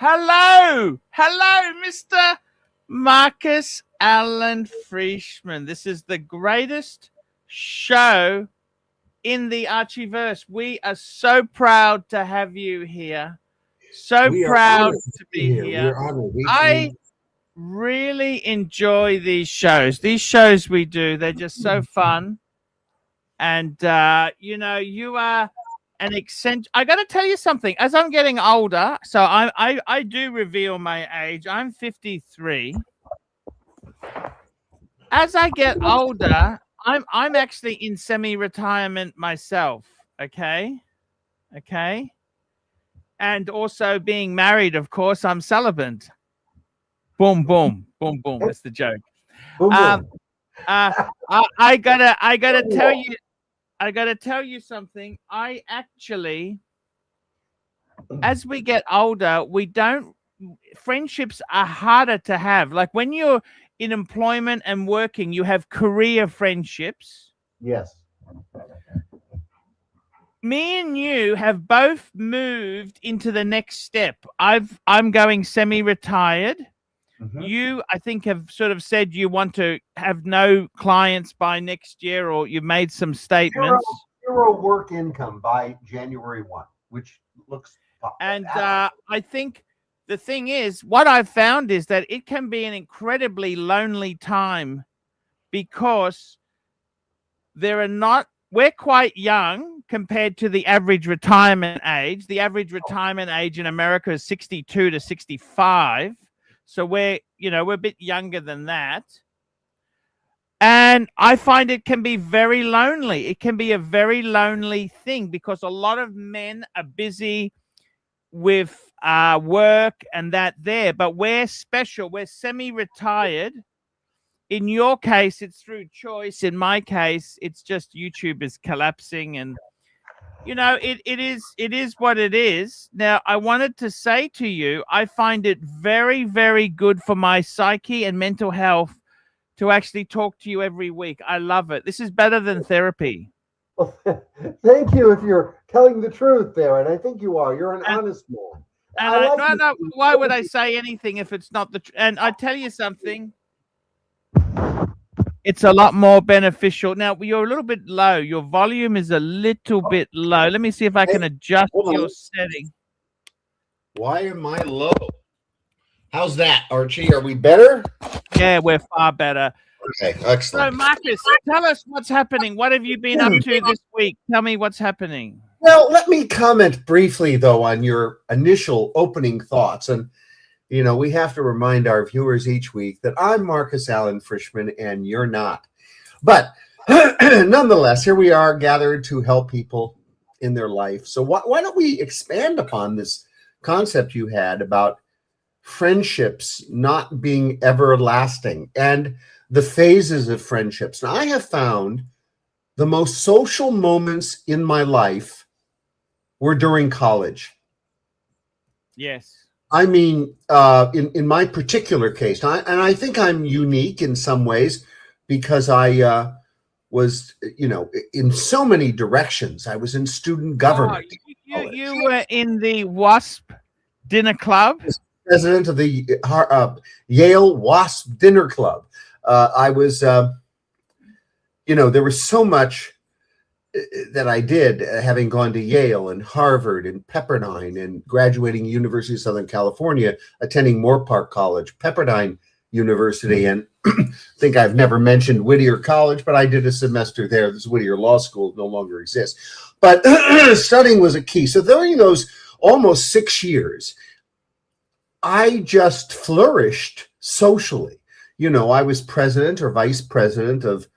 Hello, Mr. Marcus Allen Frishman. This is the greatest show in the Archieverse. We are so proud to have you here. So proud to be here. I really enjoy these shows. These shows we do, they're just so fun. And, you know, you are an eccentric. I got to tell you something. As I'm getting older, so I do reveal my age. I'm 53. As I get older, I'm actually in semi-retirement myself. Okay. And also being married, of course, I'm celibate. Boom, boom, boom, boom. That's the joke. I gotta tell you something. I actually, as we get older, friendships are harder to have. Like when you're in employment and working, you have career friendships. Yes. Me and you have both moved into the next step. I'm going semi-retired. You, I think, have sort of said you want to have no clients by next year, or you've made some statements. Zero work income by January 1, which looks. And I think the thing is, what I've found is that it can be an incredibly lonely time because we're quite young compared to the average retirement age. The average retirement age in America is 62 to 65. So we're a bit younger than that. And I find it can be very lonely. It can be a very lonely thing because a lot of men are busy with work and that there. But we're special. We're semi-retired. In your case, it's through choice. In my case, it's just YouTube is collapsing. And, you know, it is what it is. Now, I wanted to say to you, I find it very, very good for my psyche and mental health to actually talk to you every week. I love it. This is better than therapy. Well, thank you if you're telling the truth there, and I think you are. You're an honest man. And no, why would I say anything if it's not the truth? And I tell you something. It's a lot more beneficial. Now, you're a little bit low. Your volume is a little bit low. Let me see if I can adjust your setting. Why am I low? How's that, Archie? Are we better? Yeah, we're far better. Okay, excellent. So, Marcus, tell us what's happening. What have you been up to this week? Tell me what's happening. Well, let me comment briefly, though, on your initial opening thoughts. And you know, we have to remind our viewers each week that I'm Marcus Allen Frishman and you're not. But nonetheless, here we are gathered to help people in their life. So why don't we expand upon this concept you had about friendships not being everlasting and the phases of friendships. Now, I have found the most social moments in my life were during college. Yes. I mean, in my particular case, and I think I'm unique in some ways because I was, you know, in so many directions. I was in student government. You were in the WASP dinner club? President of the Yale WASP dinner club. I was, you know, there was so much that I did, having gone to Yale and Harvard and Pepperdine and graduating University of Southern California, attending Moore Park College, Pepperdine University, and I think I've never mentioned Whittier College, but I did a semester there. This Whittier Law School no longer exists. But studying was a key. So during those almost 6 years, I just flourished socially. You know, I was president or vice president of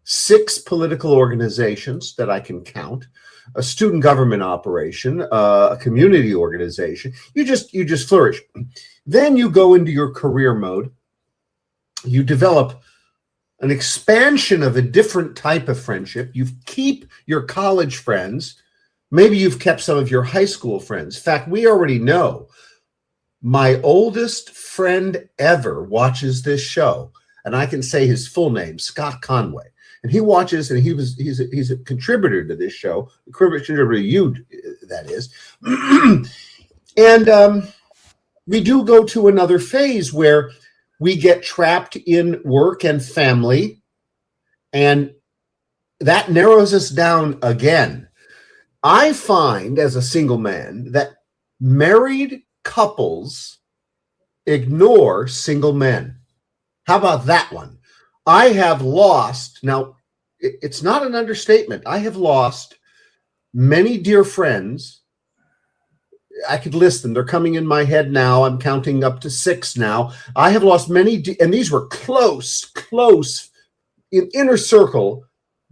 6 political organizations that I can count, a student government operation, a community organization. You just flourish. Then you go into your career mode. You develop an expansion of a different type of friendship. You keep your college friends. Maybe you've kept some of your high school friends. In fact, we already know my oldest friend ever watches this show, and I can say his full name, Scott Conway. And he watches, and he's a contributor to this show, contributor to you, that is. And we do go to another phase where we get trapped in work and family, and that narrows us down again. I find as a single man that married couples ignore single men. How about that one? I have lost, now it's not an understatement, I have lost many dear friends. I could list them. They're coming in my head now. I'm counting up to 6 now. I have lost many, and these were close in inner circle,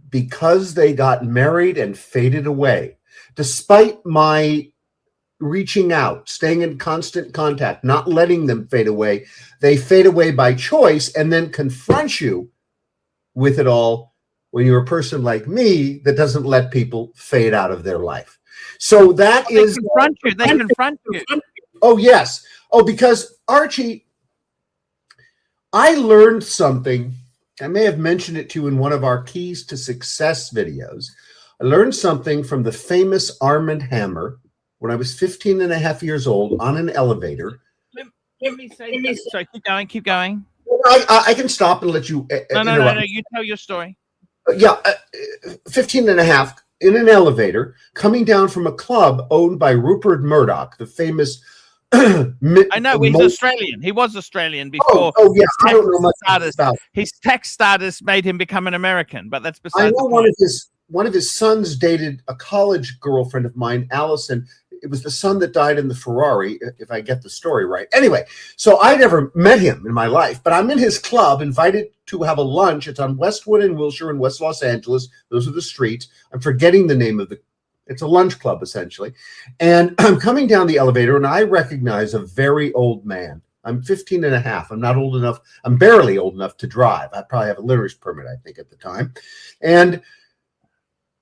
because they got married and faded away. Despite my reaching out, staying in constant contact, not letting them fade away, they fade away by choice and then confront you with it all when you're a person like me that doesn't let people fade out of their life. So that is... They confront you. Oh, yes. Oh, because, Archie, I learned something. I may have mentioned it to you in one of our Keys to Success videos. I learned something from the famous Armand Hammer when I was 15 and a half years old on an elevator. Let me say this. Sorry, keep going. I can stop and let you No, you tell your story. 15 and a half in an elevator coming down from a club owned by Rupert Murdoch, the famous... I know, he's Australian. He was Australian before. Oh yeah, I don't know much about. His tax status made him become an American, but that's beside I know the point. one of his sons dated a college girlfriend of mine, Allison. It was the son that died in the Ferrari, if I get the story right. Anyway, so I never met him in my life, but I'm in his club, invited to have a lunch. It's on Westwood and Wilshire in West Los Angeles. Those are the streets. I'm forgetting the name of it's a lunch club, essentially. And I'm coming down the elevator, and I recognize a very old man. I'm 15 and a half. I'm not old enough. I'm barely old enough to drive. I probably have a learner's permit, I think, at the time. And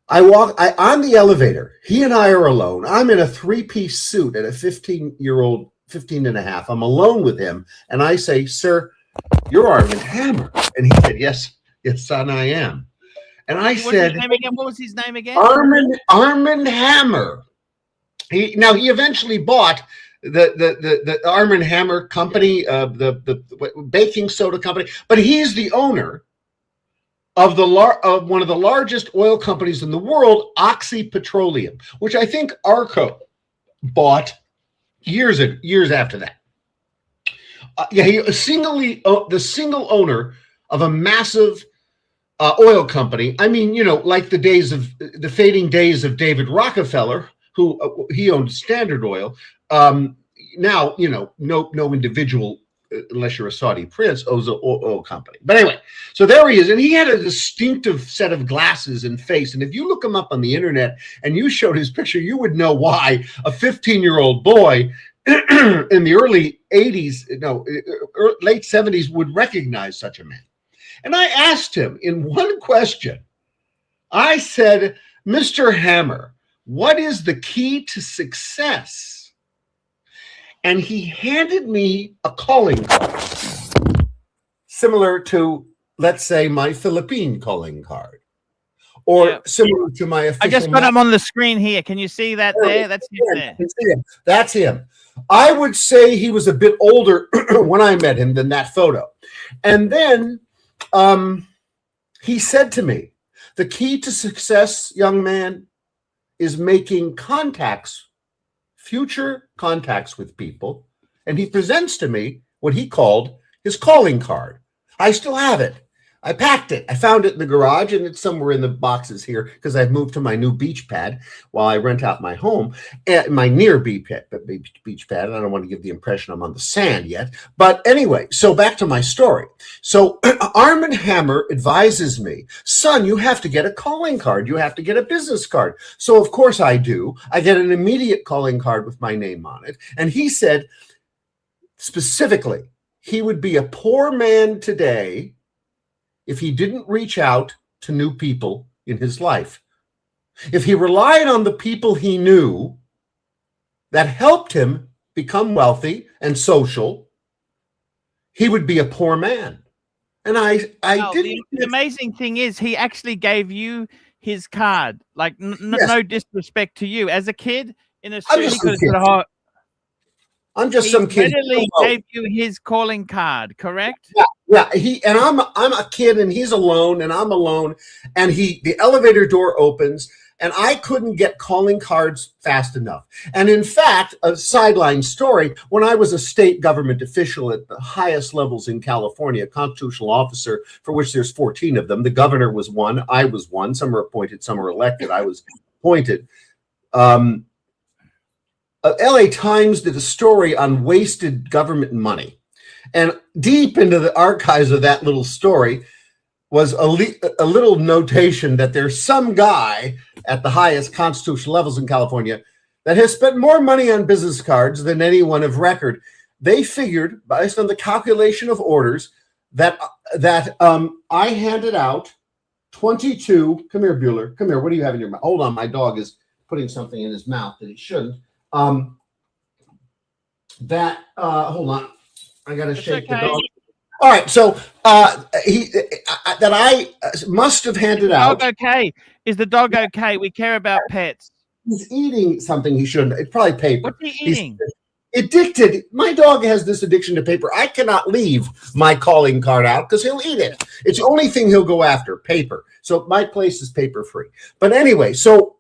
I walk on the elevator. He and I are alone. I'm in a 3-piece suit at a 15-year-old, 15 and a half. I'm alone with him. And I say, "Sir, you're Armand Hammer." And he said, yes, son, I am. And I said, what was his name again? Armand Hammer. He eventually bought the Armand Hammer company, the baking soda company, but he's the owner of one of the largest oil companies in the world, Oxy Petroleum, which I think Arco bought years after that. He the single owner of a massive oil company. I mean, like the fading days of David Rockefeller, who he owned Standard Oil. Now, no individual, unless you're a Saudi prince, owns an oil company. But anyway, so there he is, and he had a distinctive set of glasses and face. And if you look him up on the internet and you showed his picture, you would know why a 15-year-old boy in the early 80s, late 70s would recognize such a man. And I asked him in one question, I said, "Mr. Hammer, what is the key to success?" And he handed me a calling card, similar to, let's say, my Philippine calling card, or similar to my official... I just got him on the screen here. Can you see that there? That's him there. That's him. I would say he was a bit older when I met him than that photo. And then he said to me, "The key to success, young man, is making future contacts with people." And he presents to me what he called his calling card. I still have it. I packed it. I found it in the garage, and it's somewhere in the boxes here because I've moved to my new beach pad while I rent out my home, my near beach pad. And I don't want to give the impression I'm on the sand yet. But anyway, so back to my story. So Armand Hammer advises me, "Son, you have to get a calling card. You have to get a business card." So of course I do. I get an immediate calling card with my name on it. And he said specifically, he would be a poor man today if he didn't reach out to new people in his life. If he relied on the people he knew that helped him become wealthy and social, he would be a poor man. And I didn't... The amazing thing is he actually gave you his card. Like, no disrespect to you. As a kid in Australia, I'm just He some kid. readily gave you his calling card, correct? Yeah, I'm a kid and he's alone and I'm alone, and the elevator door opens and I couldn't get calling cards fast enough. And in fact, a sideline story, when I was a state government official at the highest levels in California, a constitutional officer for which there's 14 of them, the governor was one, I was one, some are appointed, some are elected, I was appointed. LA Times did a story on wasted government money. And deep into the archives of that little story was a little notation that there's some guy at the highest constitutional levels in California that has spent more money on business cards than anyone of record. They figured, based on the calculation of orders, that I handed out 22. Come here, Bueller. Come here. What do you have in your mouth? Hold on. My dog is putting something in his mouth that he shouldn't. Hold on. I got to shake the dog. All right, so that I must have handed out. Okay, is the dog okay? We care about pets. He's eating something he shouldn't. It's probably paper. What's he eating? He's addicted. My dog has this addiction to paper. I cannot leave my calling card out because he'll eat it. It's the only thing he'll go after, paper. So my place is paper free. But anyway, so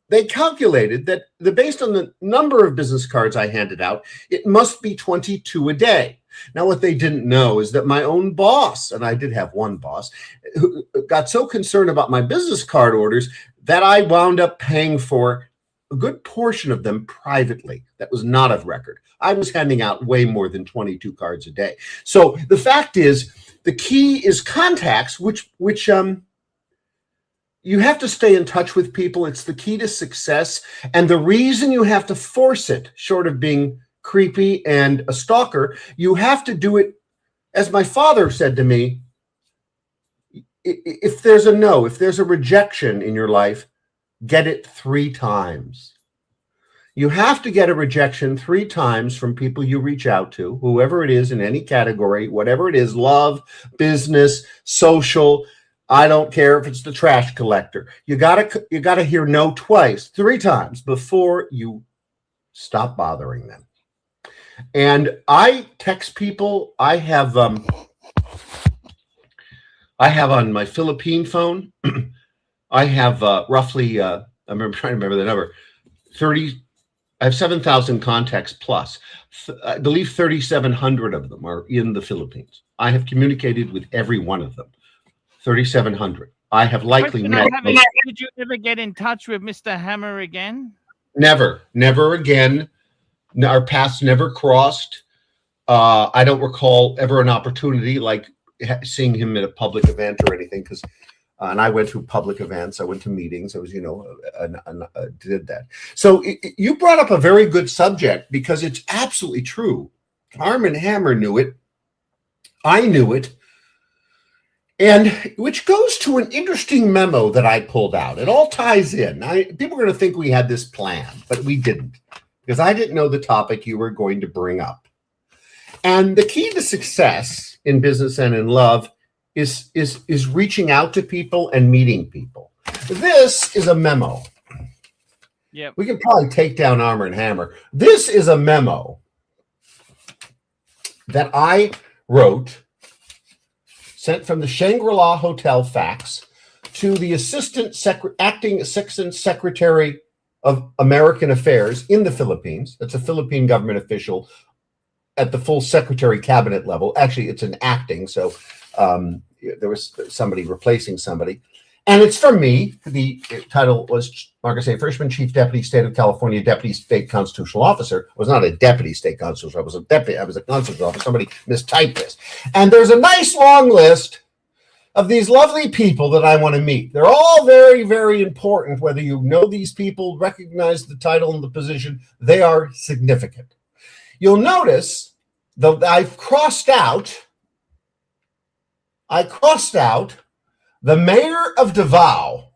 they calculated that based on the number of business cards I handed out, it must be 22 a day. Now, what they didn't know is that my own boss, and I did have one boss, who got so concerned about my business card orders that I wound up paying for a good portion of them privately. That was not of record. I was handing out way more than 22 cards a day. So the fact is, the key is contacts, which you have to stay in touch with people. It's the key to success. And the reason you have to force it, short of being creepy and a stalker, you have to do it, as my father said to me, if there's a no, if there's a rejection in your life, get it 3 times. You have to get a rejection 3 times from people you reach out to, whoever it is in any category, whatever it is, love, business, social. I don't care if it's the trash collector. You gotta hear no twice, 3 times before you stop bothering them. And I text people. I have on my Philippine phone, I have roughly, I'm trying to remember the number, 30. I have 7,000 contacts plus. I believe 3,700 of them are in the Philippines. I have communicated with every one of them. 3,700. I have likely met. Did you ever get in touch with Mr. Hammer again? Never again. Our paths never crossed. I don't recall ever an opportunity like seeing him at a public event or anything, because and I went to public events. I went to meetings. I was, did that. So you brought up a very good subject, because it's absolutely true. Arm & Hammer knew it. I knew it. And which goes to an interesting memo that I pulled out. It all ties in. People are going to think we had this plan, but we didn't, because I didn't know the topic you were going to bring up. And the key to success in business and in love is reaching out to people and meeting people. This is a memo. Yeah, we can probably take down Arm & Hammer. This is a memo that I wrote, sent from the Shangri-La Hotel fax to the acting assistant secretary of American Affairs in the Philippines. That's a Philippine government official at the full secretary cabinet level. Actually, it's an acting, so there was somebody replacing somebody. And it's from me. The title was Marcus A. Frishman, Chief Deputy, State of California, Deputy State Constitutional Officer. I was not a Deputy State Constitutional Officer. I was a Constitutional Officer. Somebody mistyped this. And there's a nice long list of these lovely people that I want to meet. They're all very, very important. Whether you know these people, recognize the title and the position, they are significant. You'll notice that I've crossed out the mayor of Davao,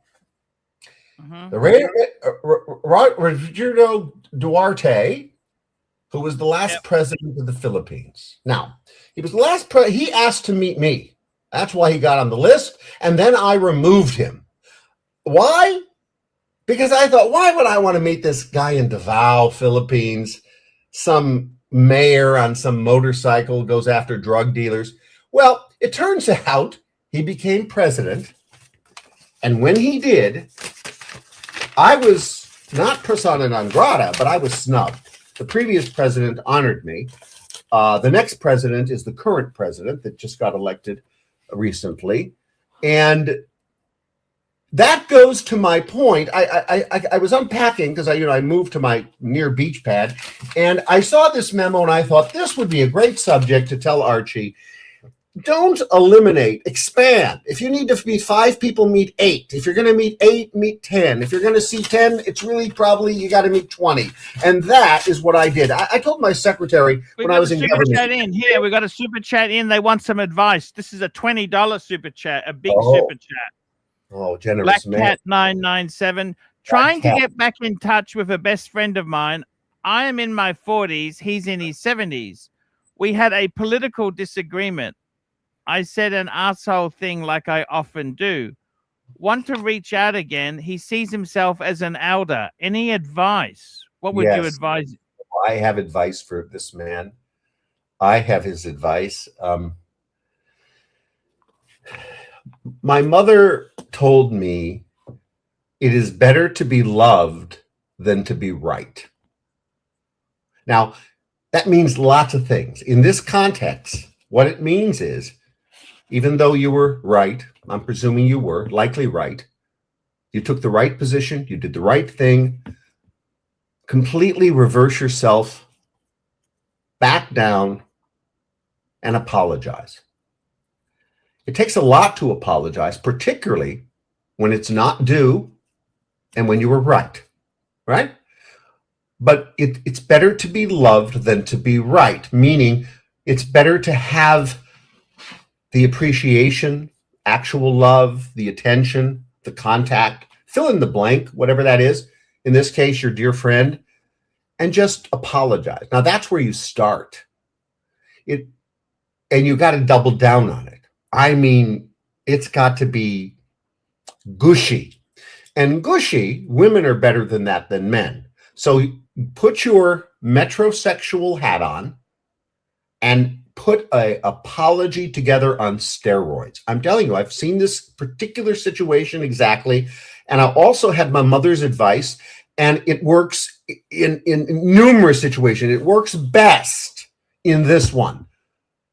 Rodrigo Duarte, who was the last president of the Philippines. Now, he was the last he asked to meet me. That's why he got on the list. And then I removed him. Why? Because I thought, why would I want to meet this guy in Davao, Philippines, some mayor on some motorcycle, goes after drug dealers. Well, it turns out he became president. And when he did, I was not persona non grata, but I was snubbed. The previous president honored me. The next president is the current president that just got elected recently. And that goes to my point. I was unpacking because I moved to my near beach pad, and I saw this memo, and I thought this would be a great subject to tell Archie. Don't eliminate, expand. If you need to meet 5 people, meet 8. If you're going to meet 8, meet 10. If you're going to see 10, it's really probably you got to meet 20. And that is what I did. I told my secretary when I was in government. Chat in here. We got a super chat in. They want some advice. This is a $20 super chat, a big super chat. Oh, generous Black man. Cat 997. Trying to get back in touch with a best friend of mine. I am in my 40s. He's in his 70s. We had a political disagreement. I said an asshole thing like I often do. Want to reach out again. He sees himself as an elder. Any advice? What would you advise? I have advice for this man. I have his advice. My mother told me it is better to be loved than to be right. Now, that means lots of things. In this context, what it means is, even though you were right, I'm presuming you were likely right, you took the right position, you did the right thing, completely reverse yourself, back down, and apologize. It takes a lot to apologize, particularly when it's not due and when you were right? But it's better to be loved than to be right, meaning it's better to have the appreciation, actual love, the attention, the contact, fill in the blank, whatever that is. In this case, your dear friend, and just apologize. Now, that's where you start. And you got to double down on it. I mean, it's got to be gushy. And gushy, women are better than that than men. So put your metrosexual hat on and put an apology together on steroids. I'm telling you, I've seen this particular situation exactly. And I also had my mother's advice, and it works in numerous situations. It works best in this one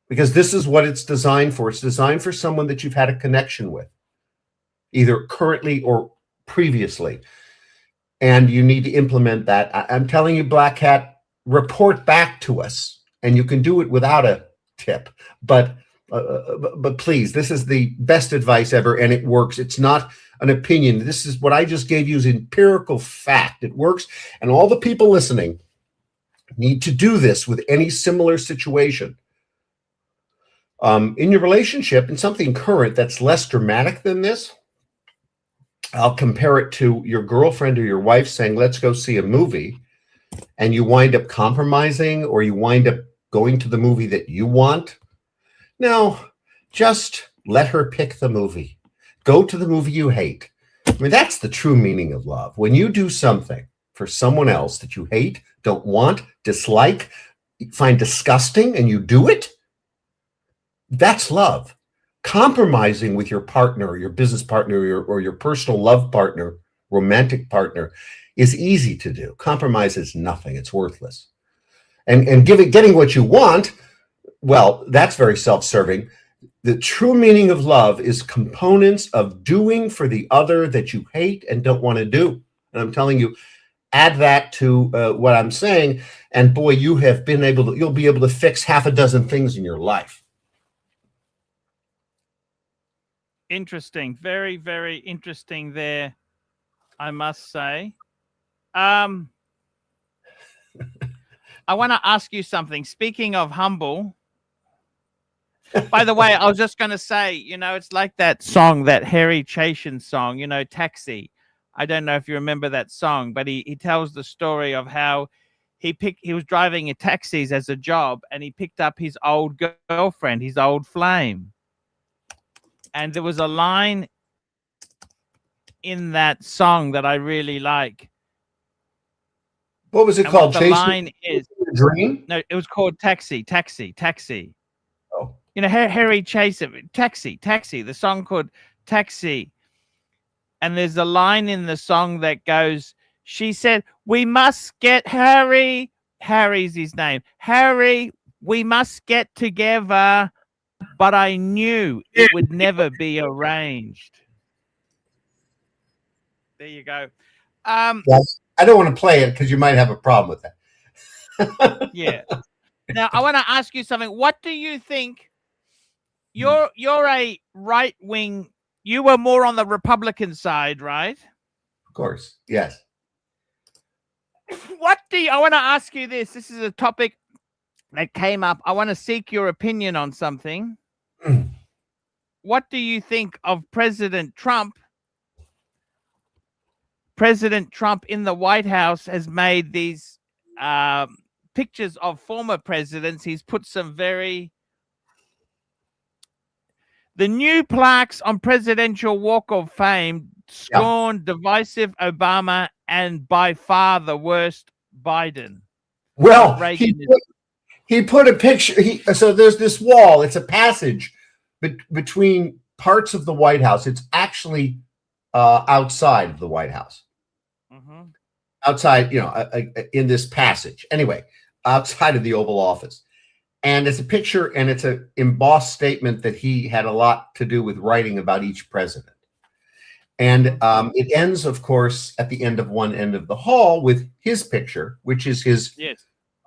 because this is what it's designed for. It's designed for someone that you've had a connection with, either currently or previously. And you need to implement that. I'm telling you, Black Cat, report back to us. And you can do it without a tip. But please, this is the best advice ever, and it works. It's not an opinion. This is what I just gave you is empirical fact. It works. And all the people listening need to do this with any similar situation. In your relationship, in something current that's less dramatic than this, I'll compare it to your girlfriend or your wife saying, let's go see a movie, and you wind up compromising or you wind up going to the movie that you want. No, just let her pick the movie. Go to the movie you hate. I mean, that's the true meaning of love. When you do something for someone else that you hate, don't want, dislike, find disgusting, and you do it, that's love. Compromising with your partner, your business partner, or your personal love partner, romantic partner, is easy to do. Compromise is nothing. It's worthless. And getting what you want, well, that's very self-serving. The true meaning of love is components of doing for the other that you hate and don't want to do. And I'm telling you, add that to what I'm saying, and boy, you'll be able to fix half a dozen things in your life. Interesting. Very, very interesting there, I must say. I want to ask you something. Speaking of humble, by the way, I was just going to say, it's like that song, that Harry Chashin song, Taxi. I don't know if you remember that song, but he tells the story of how he was driving a taxis as a job, and he picked up his old girlfriend, his old flame. And there was a line in that song that I really like. What was it called? The line is Dream? No, it was called Taxi. Oh. You know, Harry Chase, Taxi. The song called Taxi. And there's a line in the song that goes, she said, we must get Harry. Harry's his name. Harry, we must get together. But I knew it would never be arranged. There you go. Yes. I don't want to play it because you might have a problem with that. Yeah. Now I want to ask you something. What do you think? You're a right wing. You were more on the Republican side, right? Of course. Yes. What do you? I want to ask you this. This is a topic that came up. I want to seek your opinion on something. What do you think of President Trump? President Trump in the White House has made these pictures of former presidents. He's put some the new plaques on Presidential Walk of Fame scorn divisive Obama and by far the worst Biden. Well, he put a picture. So there's this wall. It's a passage between parts of the White House. It's actually outside of the White House. Outside, in this passage. Anyway, outside of the Oval Office. And it's a picture, and it's an embossed statement that he had a lot to do with writing about each president. And it ends, of course, at the end of one end of the hall with his picture, which is his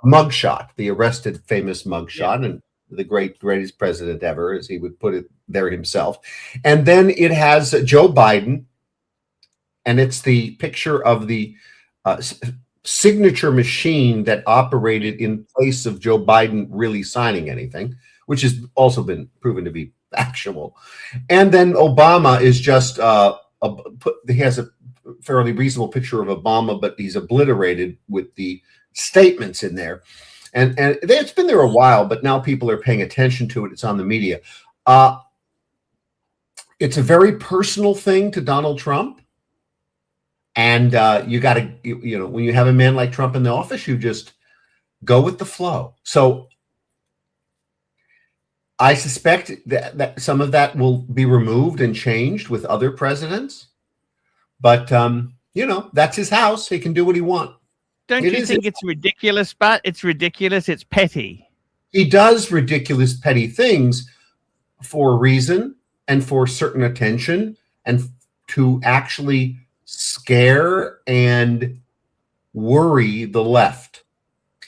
mugshot, the arrested famous mugshot, and the greatest president ever, as he would put it there himself. And then it has Joe Biden, and it's the picture of the signature machine that operated in place of Joe Biden really signing anything, which has also been proven to be factual. And then Obama is just he has a fairly reasonable picture of Obama, but he's obliterated with the statements in there. And it's been there a while, but now people are paying attention to it. It's on the media. It's a very personal thing to Donald Trump. And you got to, when you have a man like Trump in the office, you just go with the flow. So I suspect that some of that will be removed and changed with other presidents. But, that's his house. He can do what he wants. Don't you think it's ridiculous? But it's ridiculous. It's petty. He does ridiculous, petty things for a reason and for certain attention and to actually scare and worry the left.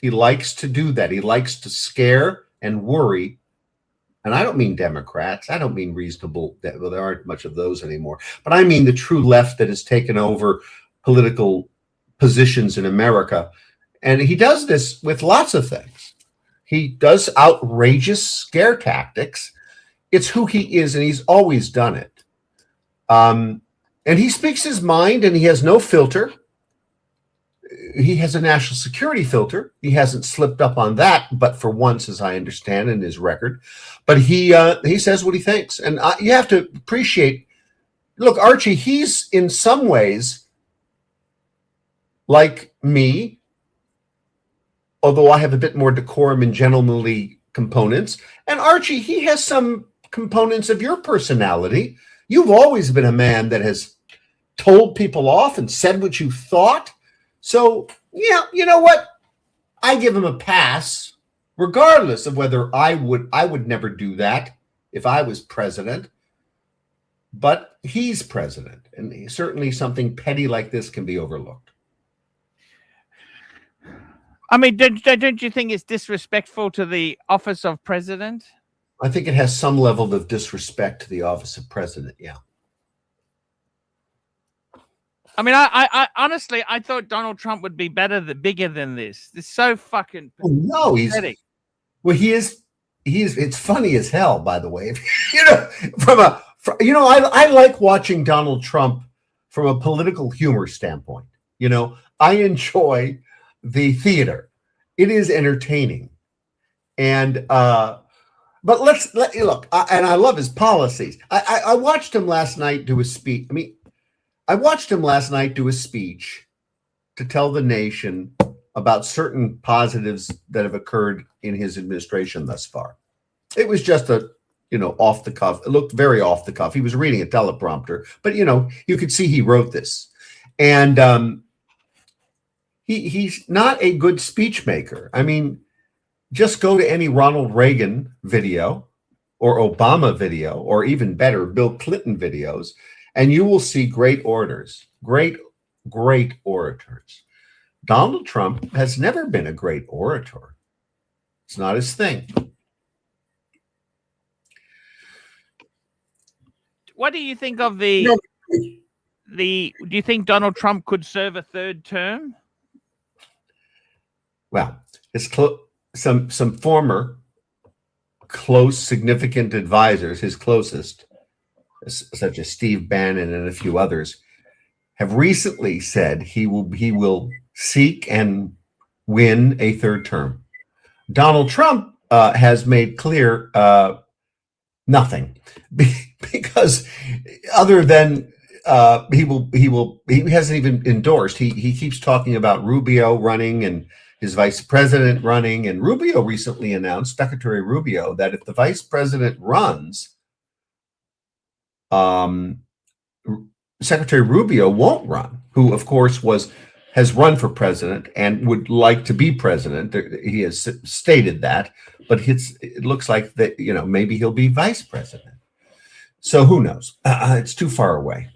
He likes to do that. He likes to scare and worry. And I don't mean Democrats. I don't mean reasonable. Well, there aren't much of those anymore. But I mean the true left that has taken over political positions in America. And he does this with lots of things. He does outrageous scare tactics. It's who he is, and he's always done it. And he speaks his mind, and he has no filter. He has a national security filter. He hasn't slipped up on that, but for once, as I understand in his record. But he says what he thinks, and you have to appreciate. Look, Archie, he's in some ways like me, although I have a bit more decorum and gentlemanly components. And Archie, he has some components of your personality. You've always been a man that has told people off and said what you thought. So, yeah, you know what? I give him a pass, regardless of whether I would never do that if I was president. But he's president, and certainly something petty like this can be overlooked. I mean, don't you think it's disrespectful to the office of president? I think it has some level of disrespect to the office of president, yeah. I mean, I honestly, I thought Donald Trump would be bigger than this. It's so fucking pathetic. He is. It's funny as hell, by the way. I like watching Donald Trump from a political humor standpoint. I enjoy the theater. It is entertaining, and but look. And I love his policies. I watched him last night do a speech. I watched him last night do a speech to tell the nation about certain positives that have occurred in his administration thus far. It was just a, off the cuff. It looked very off the cuff. He was reading a teleprompter, but you could see he wrote this. And he's not a good speech maker. I mean, just go to any Ronald Reagan video or Obama video, or even better, Bill Clinton videos, and you will see great orators, great orators. Donald Trump has never been a great orator. It's not his thing. What do you think of do you think Donald Trump could serve a third term? Well, some former close, significant advisors, his closest, such as Steve Bannon and a few others, have recently said he will seek and win a third term. Donald Trump has made clear nothing, because other than he hasn't even endorsed. He keeps talking about Rubio running and his vice president running, and Rubio recently announced, Secretary Rubio, that if the vice president runs, Secretary Rubio won't run, who of course has run for president and would like to be president. He has stated that, but it looks like that, maybe he'll be vice president. So who knows? It's too far away.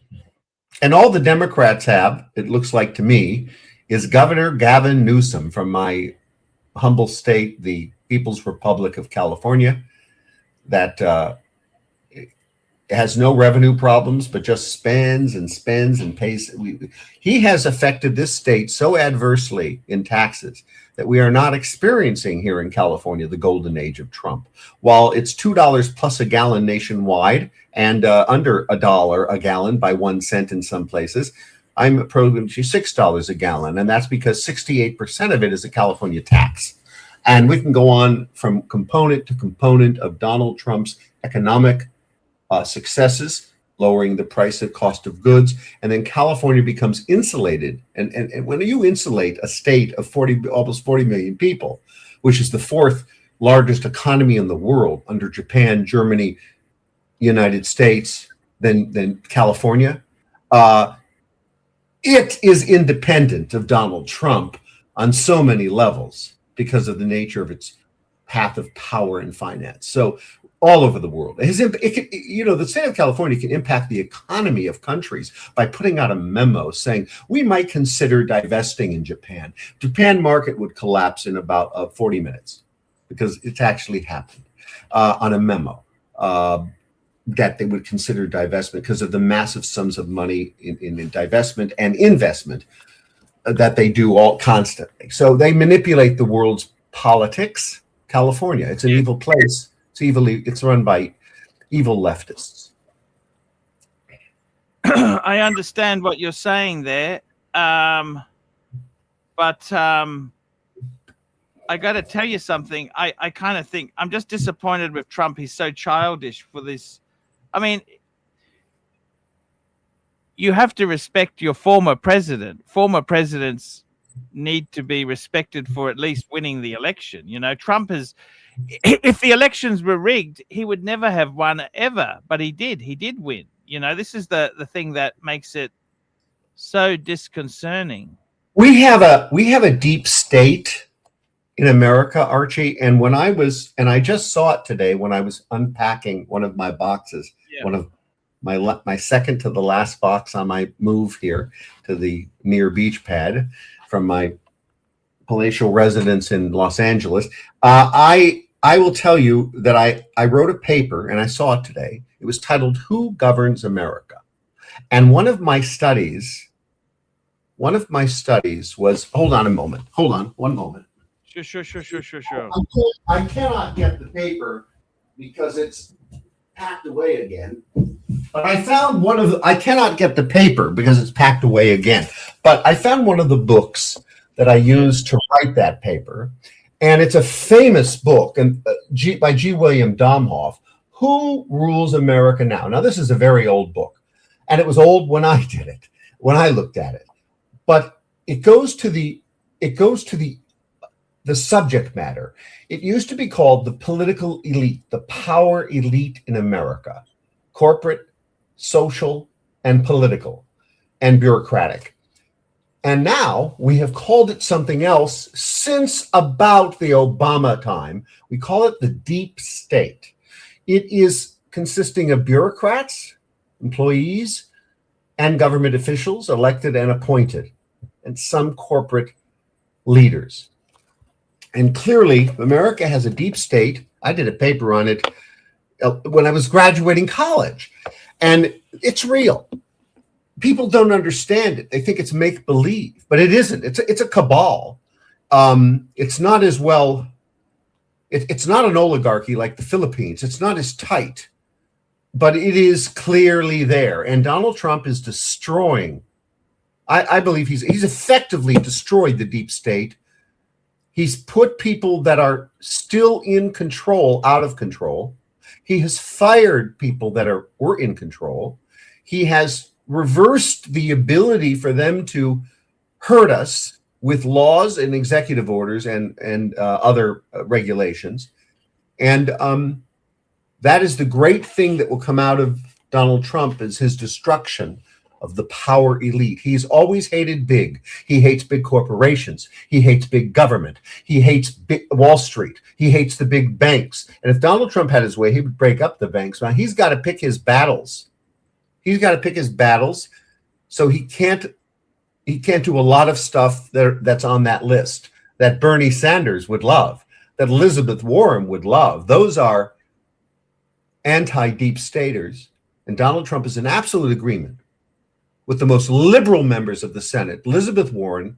And all the Democrats have, it looks like to me, is Governor Gavin Newsom from my humble state, the People's Republic of California, that has no revenue problems, but just spends and pays. He has affected this state so adversely in taxes that we are not experiencing here in California the golden age of Trump. While it's $2 plus a gallon nationwide and under $1 a gallon by 1 cent in some places, I'm approaching $6 a gallon, and that's because 68% of it is a California tax. And we can go on from component to component of Donald Trump's economic successes, lowering the price of cost of goods, and then California becomes insulated. And when you insulate a state of almost 40 million people, which is the fourth largest economy in the world under Japan, Germany, United States, then California, it is independent of Donald Trump on so many levels because of the nature of its path of power and finance. So all over the world, the state of California can impact the economy of countries by putting out a memo saying we might consider divesting in Japan. Japan market would collapse in about 40 minutes because it's actually happened on a memo. That they would consider divestment because of the massive sums of money in divestment and investment that they do all constantly. So they manipulate the world's politics. California, it's an evil place. It's run by evil leftists. I understand what you're saying there, but I got to tell you something. I kind of think I'm just disappointed with Trump. He's so childish for this. I mean, you have to respect your former president. Former presidents need to be respected for at least winning the election. Trump has, if the elections were rigged, he would never have won ever, but he did win. This is the thing that makes it so disconcerting. We have a deep state in America, Archie. And I just saw it today when I was unpacking one of my boxes, one of my second to the last box on my move here to the near beach pad from my palatial residence in Los Angeles. I will tell you that I wrote a paper, and I saw it today. It was titled "Who Governs America?" And one of my studies was, hold on one moment. Sure. I cannot get the paper because it's packed away again. But I found I cannot get the paper because it's packed away again. But I found one of the books that I used to write that paper. And it's a famous book by G. William Domhoff, Who Rules America Now? Now, this is a very old book. And it was old when I did it, when I looked at it. But it goes to the it goes to the subject matter. It used to be called the political elite, the power elite in America, corporate, social, and political, and bureaucratic. And now we have called it something else since about the Obama time. We call it the deep state. It is consisting of bureaucrats, employees, and government officials, elected and appointed, and some corporate leaders. And clearly, America has a deep state. I did a paper on it when I was graduating college, and it's real. People don't understand it. They think it's make-believe, but it isn't. It's a cabal. It's not as well. It's not an oligarchy like the Philippines. It's not as tight, but it is clearly there. And Donald Trump is destroying. I believe he's effectively destroyed the deep state. He's put people that are still in control out of control. He has fired people that were in control. He has reversed the ability for them to hurt us with laws and executive orders and other regulations. And that is the great thing that will come out of Donald Trump, is his destruction of the power elite. He's always hated big. He hates big corporations. He hates big government. He hates Wall Street. He hates the big banks. And if Donald Trump had his way, he would break up the banks. Now, he's got to pick his battles. He's got to pick his battles. So he can't do a lot of stuff that's on that list that Bernie Sanders would love, that Elizabeth Warren would love. Those are anti-deep staters. And Donald Trump is in absolute agreement with the most liberal members of the Senate, Elizabeth Warren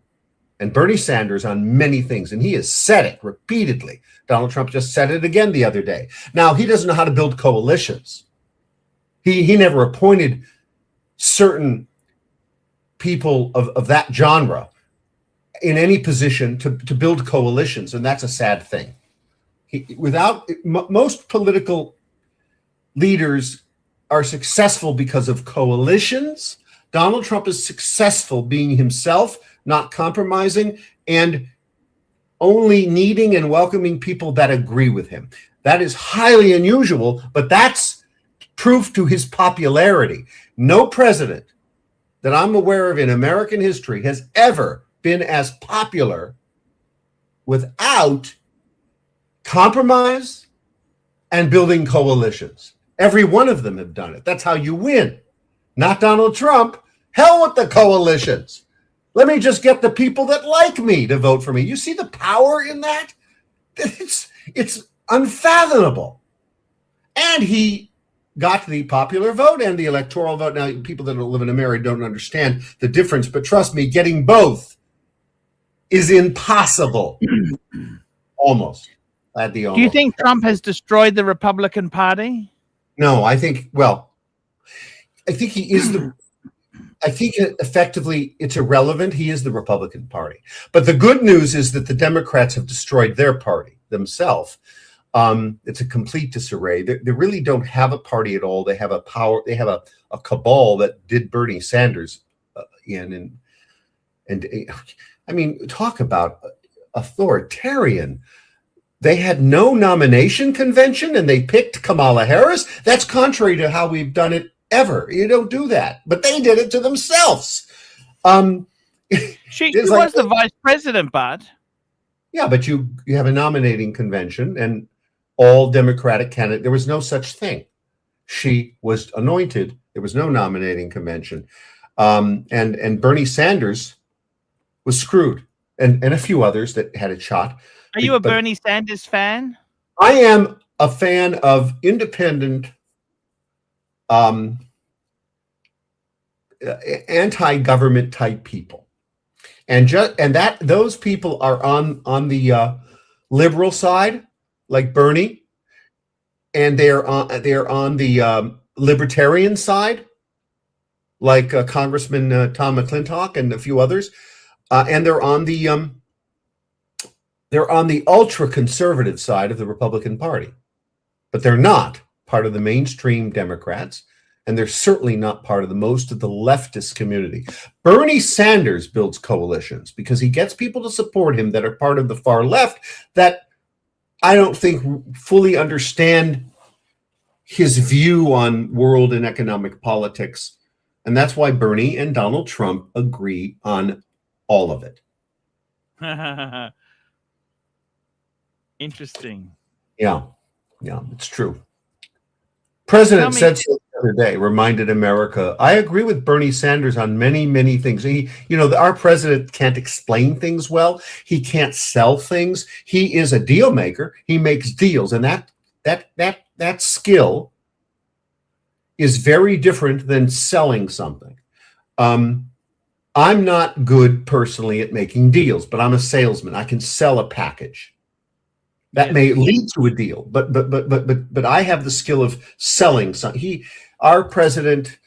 and Bernie Sanders, on many things. And he has said it repeatedly. Donald Trump just said it again the other day. Now, he doesn't know how to build coalitions. He never appointed certain people of that genre in any position to build coalitions, and that's a sad thing. Most political leaders are successful because of coalitions. Donald Trump is successful being himself, not compromising, and only needing and welcoming people that agree with him. That is highly unusual, but that's proof to his popularity. No president that I'm aware of in American history has ever been as popular without compromise and building coalitions. Every one of them have done it. That's how you win. Not Donald Trump. Hell with the coalitions. Let me just get the people that like me to vote for me. You see the power in that? It's unfathomable. And he got the popular vote and the electoral vote. Now, people that live in America don't understand the difference, but trust me, getting both is impossible. Almost. Do you think Trump has destroyed the Republican Party? No, I think he is I think effectively it's irrelevant. He is the Republican Party. But the good news is that the Democrats have destroyed their party themselves. It's a complete disarray. They really don't have a party at all. They have a cabal that did Bernie Sanders in. And I mean, talk about authoritarian. They had no nomination convention and they picked Kamala Harris. That's contrary to how we've done it ever. You don't do that. But they did it to themselves. She was the vice president, Bud. Yeah, but you have a nominating convention and all Democratic candidates. There was no such thing. She was anointed. There was no nominating convention. And Bernie Sanders was screwed. And a few others that had a shot. Are you a Bernie Sanders fan? I am a fan of independent, anti-government type people, and that those people are on the liberal side, like Bernie, and they're on the libertarian side, like Congressman Tom McClintock and a few others, and they're on the ultra-conservative side of the Republican Party, but they're not part of the mainstream Democrats, and they're certainly not part of most of the leftist community. Bernie Sanders builds coalitions because he gets people to support him that are part of the far left that I don't think fully understand his view on world and economic politics. And that's why Bernie and Donald Trump agree on all of it. Interesting. Yeah, it's true. President said so the other day, reminded America, I agree with Bernie Sanders on many, many things. Our president can't explain things well. He can't sell things. He is a deal maker. He makes deals. And that skill is very different than selling something. I'm not good personally at making deals, but I'm a salesman. I can sell a package. That may lead to a deal, but I have the skill of selling something. Our president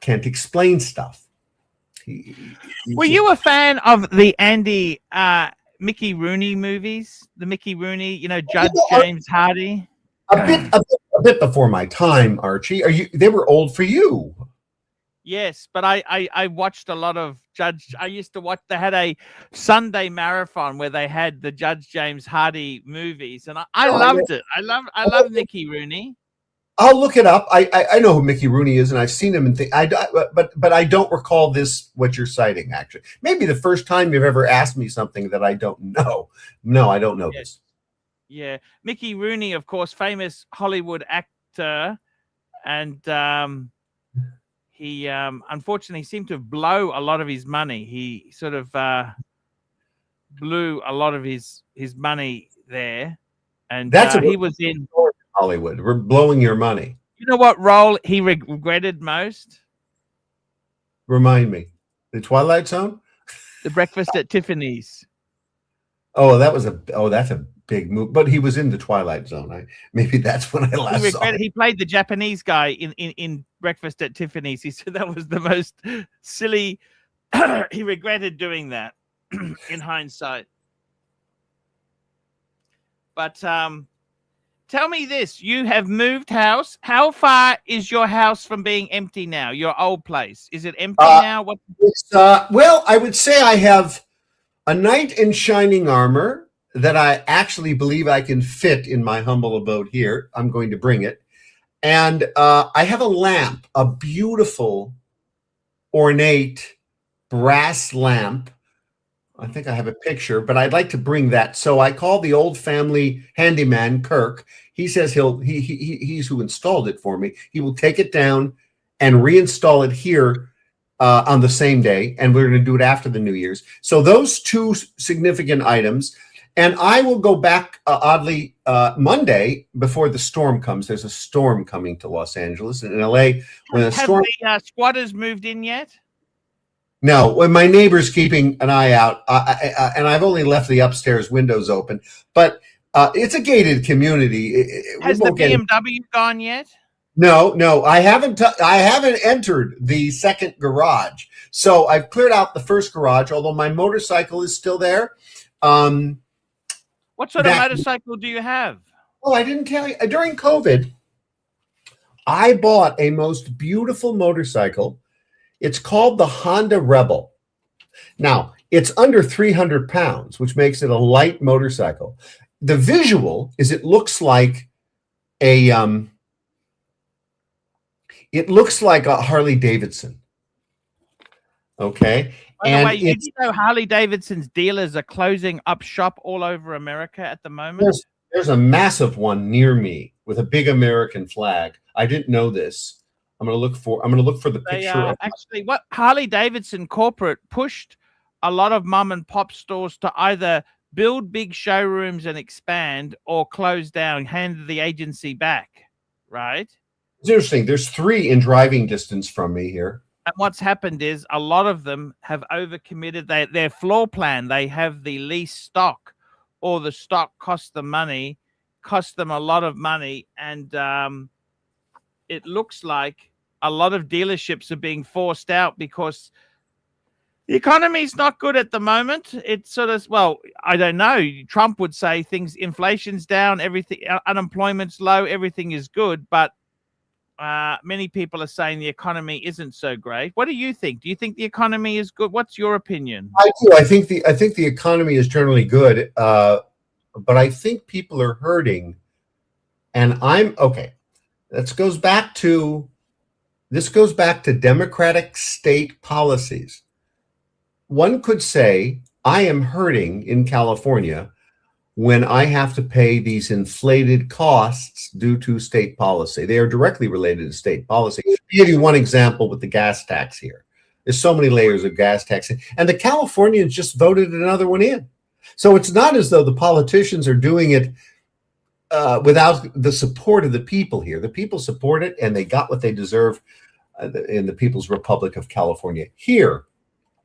can't explain stuff. Were you a fan of the Mickey Rooney movies? The Mickey Rooney, Judge James Hardy? A bit before my time, Archie. They were old for you. Yes, but I watched a lot of Judge. I used to watch. They had a Sunday marathon where they had the Judge James Hardy movies, and I loved it. I love Mickey Rooney. I'll look it up. I know who Mickey Rooney is, and I've seen him. But I don't recall what you're citing. Actually, maybe the first time you've ever asked me something that I don't know. No, I don't know this. Yeah, Mickey Rooney, of course, famous Hollywood actor, and he unfortunately seemed to blow a lot of his money. He sort of blew a lot of his money there, and he was in Hollywood. We're blowing your money. You know what role he regretted most? Remind me. The Twilight Zone? The Breakfast at Tiffany's. Oh, that's a big move. But he was in the Twilight Zone. Maybe that's when I last saw him. He played the Japanese guy in Breakfast at Tiffany's. He said that was the most silly. He regretted doing that in hindsight. But tell me this: you have moved house. How far is your house from being empty now? Your old place, is it empty now? What? Well, I would say I have a knight in shining armor that I actually believe I can fit in my humble abode here. I'm going to bring it. And I have a lamp, a beautiful, ornate brass lamp. I think I have a picture, but I'd like to bring that. So I called the old family handyman, Kirk. He says he's who installed it for me. He will take it down and reinstall it here on the same day, and we're going to do it after the New Year's. So those two significant items, and I will go back oddly Monday before the storm comes. There's a storm coming to Los Angeles and in LA. When have the squatters moved in yet? No, when my neighbor's keeping an eye out, and I've only left the upstairs windows open, but it's a gated community. Has the BMW gone yet? No, I haven't entered the second garage. So I've cleared out the first garage, although my motorcycle is still there. What sort of motorcycle do you have? Oh, I didn't tell you. During COVID, I bought a most beautiful motorcycle. It's called the Honda Rebel. Now, it's under 300 pounds, which makes it a light motorcycle. The visual is it looks like a Harley Davidson. Okay. By the way, did you know Harley Davidson's dealers are closing up shop all over America at the moment? There's a massive one near me with a big American flag. I didn't know this. I'm going to look for the picture. Actually, what Harley Davidson corporate pushed a lot of mom and pop stores to either build big showrooms and expand or close down, hand the agency back, right? It's interesting. There's 3 in driving distance from me here. And what's happened is a lot of them have overcommitted their floor plan. They have the lease stock, or the stock costs them a lot of money. And it looks like a lot of dealerships are being forced out because the economy is not good at the moment. It's sort of, well, I don't know. Trump would say inflation's down, everything, unemployment's low, everything is good. But many people are saying the economy isn't so great. What do you think? Do you think the economy is good? What's your opinion? I do. I think the economy is generally good, but I think people are hurting, and I'm okay. This goes back to democratic state policies. One could say I am hurting in California when I have to pay these inflated costs due to state policy. They are directly related to state policy. I'll give you one example with the gas tax here. There's so many layers of gas tax, and the Californians just voted another one in. So it's not as though the politicians are doing it without the support of the people here. The people support it, and they got what they deserve in the People's Republic of California. Here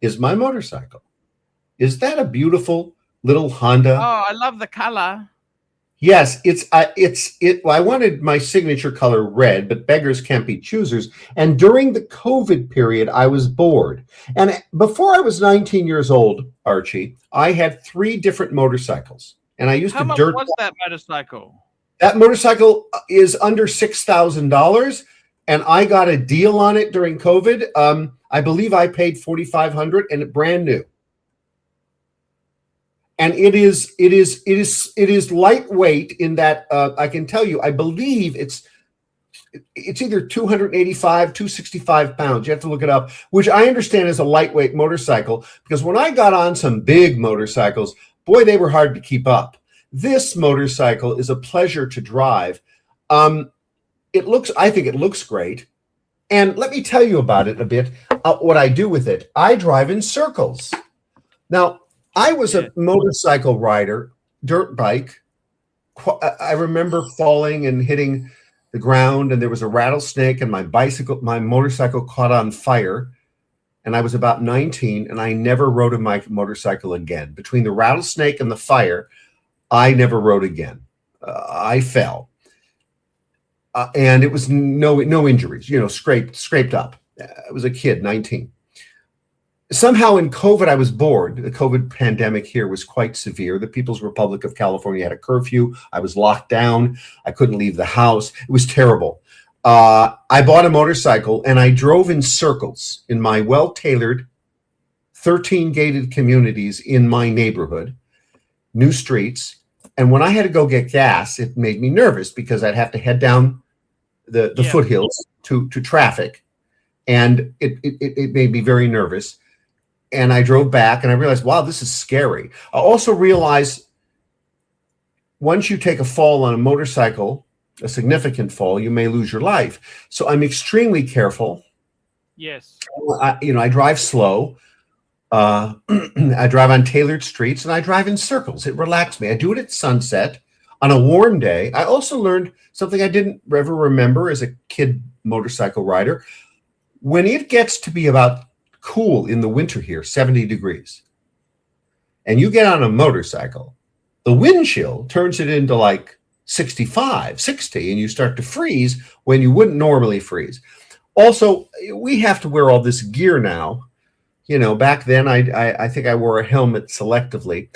is my motorcycle. Is that a beautiful little Honda? Oh, I love the color. Yes, I wanted my signature color red, but beggars can't be choosers. And during the COVID period, I was bored. And before I was 19 years old, Archie, I had 3 different motorcycles. And I used How to much dirt. was that motorcycle? That motorcycle is under $6,000, and I got a deal on it during COVID. I believe I paid $4,500, and it brand new. And it is lightweight in that I can tell you, I believe it's either 285, 265 pounds. You have to look it up, which I understand is a lightweight motorcycle, because when I got on some big motorcycles, boy, they were hard to keep up. This motorcycle is a pleasure to drive. I think it looks great. And let me tell you about it a bit, what I do with it. I drive in circles. Now, I was a motorcycle rider, dirt bike. I remember falling and hitting the ground, and there was a rattlesnake, and my motorcycle caught on fire. And I was about 19, and I never rode my motorcycle again. Between the rattlesnake and the fire, I never rode again. I fell. And it was no injuries, scraped up. I was a kid, 19. Somehow in COVID, I was bored. The COVID pandemic here was quite severe. The People's Republic of California had a curfew. I was locked down. I couldn't leave the house. It was terrible. I bought a motorcycle, and I drove in circles in my well-tailored 13 gated communities in my neighborhood, new streets. And when I had to go get gas, it made me nervous because I'd have to head down the foothills to traffic. And it made me very nervous. And I drove back, and I realized, wow, this is scary. I also realized once you take a fall on a motorcycle, a significant fall, you may lose your life. So I'm extremely careful. Yes. I drive slow. I drive on tailored streets, and I drive in circles. It relaxes me. I do it at sunset on a warm day. I also learned something I didn't ever remember as a kid motorcycle rider. When it gets to be about cool in the winter here, 70 degrees, and you get on a motorcycle, the wind chill turns it into like 65, 60, and you start to freeze when you wouldn't normally freeze. Also, we have to wear all this gear now. Back then I think I wore a helmet selectively,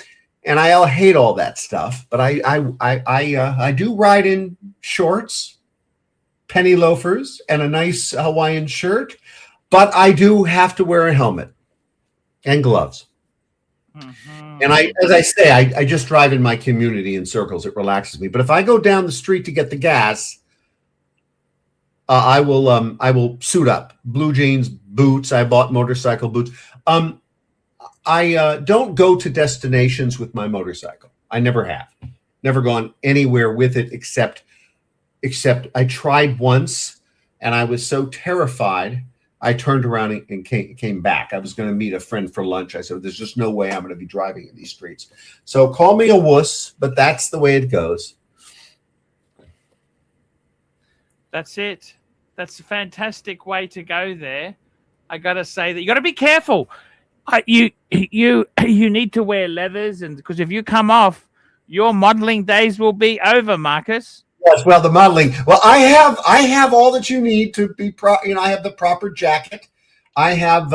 and I hate all that stuff. But I do ride in shorts, penny loafers, and a nice Hawaiian shirt. But I do have to wear a helmet and gloves. Mm-hmm. And as I say, I just drive in my community in circles. It relaxes me. But if I go down the street to get the gas, I will suit up. Blue jeans, boots. I bought motorcycle boots. I don't go to destinations with my motorcycle. I never have. Never gone anywhere with it except I tried once, and I was so terrified, I turned around and came back. I was going to meet a friend for lunch. I said, there's just no way I'm going to be driving in these streets. So call me a wuss, but that's the way it goes. That's it. That's a fantastic way to go there. I got to say that you got to be careful. You need to wear leathers, and because if you come off, your modeling days will be over, Marcus. Yes, well, the modeling. Well, I have all that you need to be I have the proper jacket. I have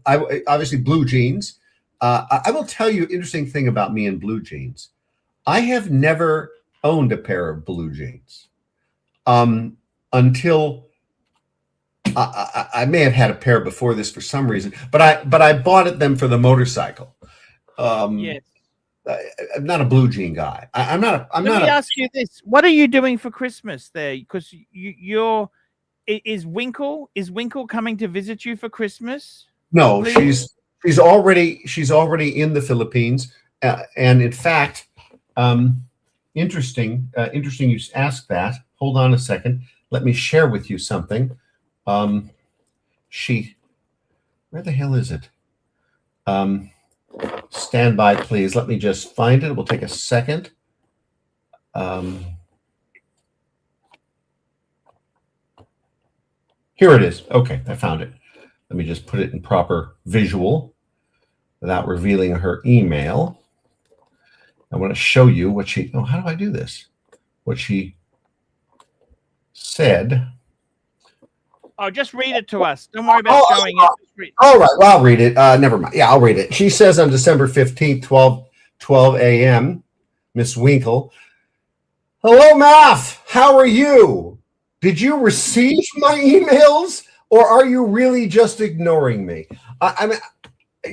obviously blue jeans. I will tell you an interesting thing about me and blue jeans. I have never owned a pair of blue jeans until I may have had a pair before this for some reason, but I bought them for the motorcycle. Yes. I'm not a blue jean guy. I'm not. Let me ask you this: what are you doing for Christmas there? Because is Winkle coming to visit you for Christmas? No, Please? she's already in the Philippines, and in fact, interesting you ask that. Hold on a second. Let me share with you something. Where the hell is it? Stand by, please. Let me just find it. It will take a second. Here it is. Okay, I found it. Let me just put it in proper visual without revealing her email. I want to show you what she, oh, how do I do this? What she said. Oh, just read it to us. Don't worry about showing it. Just read. All right, well, I'll read it. Never mind. Yeah, I'll read it. She says on December 15th, 12 a.m., Miss Winkle, hello, Math. How are you? Did you receive my emails, or are you really just ignoring me? I mean,